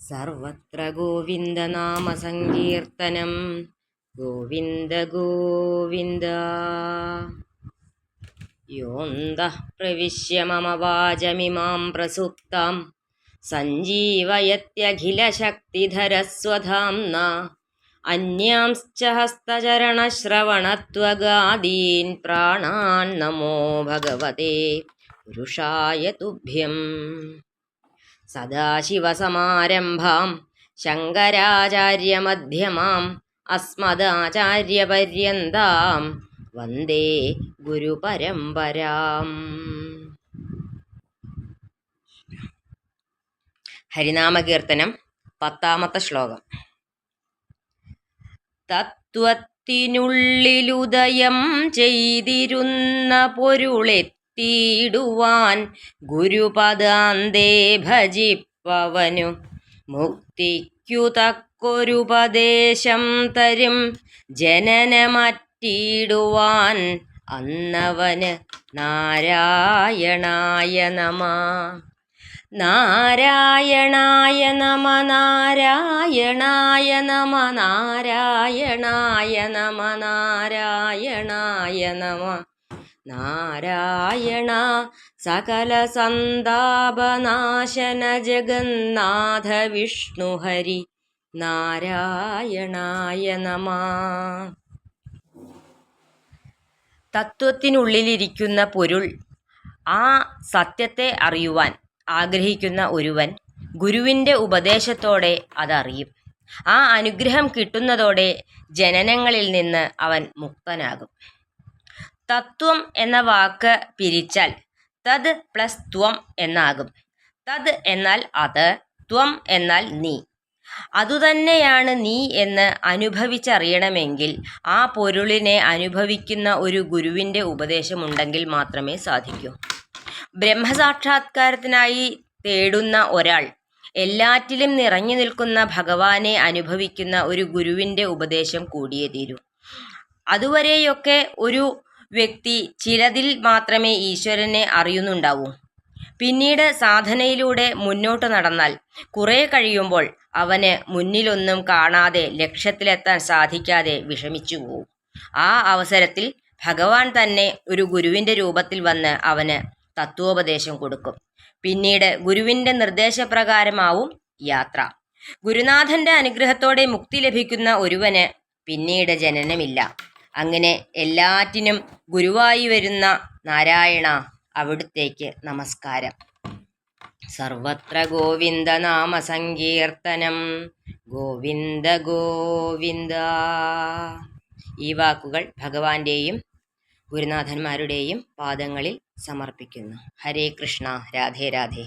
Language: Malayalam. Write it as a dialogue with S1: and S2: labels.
S1: സർവത്ര ഗോവിന്ദനാമസങ്കീർത്തനം. ഗോവിന്ദ ഗോവിന്ദ. യോന്തഃ പ്രവിശ്യ മമ വാചമിമാം പ്രസുപ്താം സഞ്ജീവയത്യഖിലശക്തിധരസ്വധാംനാ അന്യാംശ്ച ഹസ്തചരണശ്രവണത്വഗാദീൻ പ്രാണാൻ നമോ ഭഗവതേ പുരുഷായ തുഭ്യം. സദാശിവസമാരംഭാം ശങ്കരാചാര്യമധ്യമാം അസ്മദാചാര്യപര്യന്താം വന്ദേ ഗുരുപരമ്പരാം. ഹരിനാമകീർത്തനം 10ാമത്തെ ശ്ലോകം. തത്വത്തിനുള്ളിലുദയം ചെയ്തിരുന്ന പൊരുളെത്തിയിടുവാൻ ഗുരുപദാന്തേ ഭജിപ്പവനു മുക്തിക്കു തക്കൊരുപദേശം തരും ജനനമറ്റിടുവാൻ അന്നവന് നാരായണായ നമ. നാരായണായ നമ നാരായണായ നമ നാരായണായ നമ നാരായണായ നമ. നാരായണ സകല സന്താപനാശന ജഗന്നാഥ വിഷ്ണുഹരി നാരായണായ നമ. തത്വത്തിനുള്ളിലിരിക്കുന്ന പൊരുൾ, ആ സത്യത്തെ അറിയുവാൻ ആഗ്രഹിക്കുന്ന ഒരുവൻ ഗുരുവിൻ്റെ ഉപദേശത്തോടെ അതറിയും. ആ അനുഗ്രഹം കിട്ടുന്നതോടെ ജനനങ്ങളിൽ നിന്ന് അവൻ മുക്തനാകും. തത്വം എന്ന വാക്ക് പിരിച്ചാൽ തത് പ്ലസ് ത്വം എന്നാകും. തത് എന്നാൽ അത്, ത്വം എന്നാൽ നീ. അതുതന്നെയാണ് നീ എന്ന് അനുഭവിച്ചറിയണമെങ്കിൽ ആ പൊരുളിനെ അനുഭവിക്കുന്ന ഒരു ഗുരുവിൻ്റെ ഉപദേശമുണ്ടെങ്കിൽ മാത്രമേ സാധിക്കൂ. ബ്രഹ്മസാക്ഷാത്കാരത്തിനായി തേടുന്ന ഒരാൾ എല്ലാറ്റിലും നിറഞ്ഞു നിൽക്കുന്ന ഭഗവാനെ അനുഭവിക്കുന്ന ഒരു ഗുരുവിൻ്റെ ഉപദേശം കൂടിയേ തീരൂ. അതുവരെയൊക്കെ ഒരു വ്യക്തി ചിലതിൽ മാത്രമേ ഈശ്വരനെ അറിയുന്നുണ്ടാവൂ. പിന്നീട് സാധനയിലൂടെ മുന്നോട്ട് നടന്നാൽ കുറേ കഴിയുമ്പോൾ അവന് മുന്നിലൊന്നും കാണാതെ ലക്ഷ്യത്തിലെത്താൻ സാധിക്കാതെ വിഷമിച്ചു പോവും. ആ അവസരത്തിൽ ഭഗവാൻ തന്നെ ഒരു ഗുരുവിൻ്റെ രൂപത്തിൽ വന്ന് അവന് തത്വോപദേശം കൊടുക്കും. പിന്നീട് ഗുരുവിൻ്റെ നിർദ്ദേശപ്രകാരമാവും യാത്ര. ഗുരുനാഥൻ്റെ അനുഗ്രഹത്തോടെ മുക്തി ലഭിക്കുന്ന ഒരുവന് പിന്നീട് ജനനമില്ല. അങ്ങനെ എല്ലാറ്റിനും ഗുരുവായി വരുന്ന നാരായണ, അവിടുത്തേക്ക് നമസ്കാരം. സർവത്ര ഗോവിന്ദ നാമ സങ്കീർത്തനം. ഗോവിന്ദ ഗോവിന്ദ. ഈ വാക്കുകൾ ഭഗവാന്റെയും ഗുരുനാഥന്മാരുടെയും പാദങ്ങളിൽ സമർപ്പിക്കുന്നു. ഹരേ കൃഷ്ണ. രാധേ രാധേ.